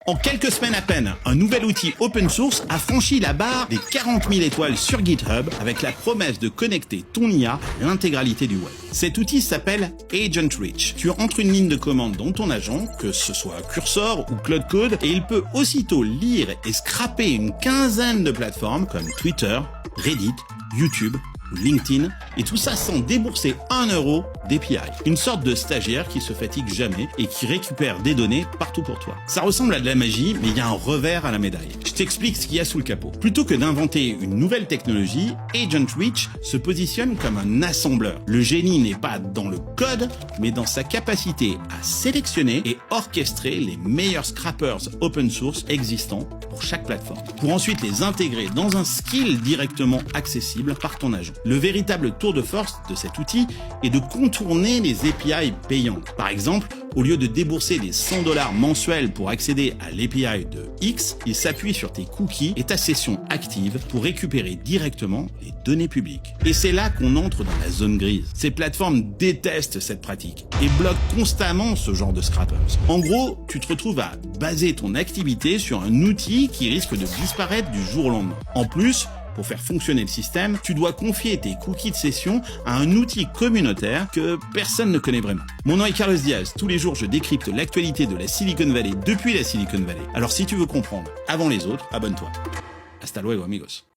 En quelques semaines à peine, un nouvel outil open source a franchi la barre des 40 000 étoiles sur GitHub avec la promesse de connecter ton IA à l'intégralité du web. Cet outil s'appelle Agent Reach. Tu entres une ligne de commande dans ton agent, que ce soit Cursor ou Cloud Code, et il peut aussitôt lire et scraper une quinzaine de plateformes comme Twitter, Reddit, YouTube, LinkedIn, et tout ça sans débourser 1 euro d'API. Une sorte de stagiaire qui se fatigue jamais et qui récupère des données partout pour toi. Ça ressemble à de la magie, mais il y a un revers à la médaille. Je t'explique ce qu'il y a sous le capot. Plutôt que d'inventer une nouvelle technologie, Agent Reach se positionne comme un assembleur. Le génie n'est pas dans le code, mais dans sa capacité à sélectionner et orchestrer les meilleurs scrappers open source existants pour chaque plateforme, pour ensuite les intégrer dans un skill directement accessible par ton agent. Le véritable tour de force de cet outil est de contourner les API payantes. Par exemple, au lieu de débourser les $100 mensuels pour accéder à l'API de X, il s'appuie sur tes cookies et ta session active pour récupérer directement les données publiques. Et c'est là qu'on entre dans la zone grise. Ces plateformes détestent cette pratique et bloquent constamment ce genre de scrappers. En gros, tu te retrouves à baser ton activité sur un outil qui risque de disparaître du jour au lendemain. En plus, pour faire fonctionner le système, tu dois confier tes cookies de session à un outil communautaire que personne ne connaît vraiment. Mon nom est Carlos Diaz. Tous les jours, je décrypte l'actualité de la Silicon Valley depuis la Silicon Valley. Alors si tu veux comprendre avant les autres, abonne-toi. Hasta luego, amigos.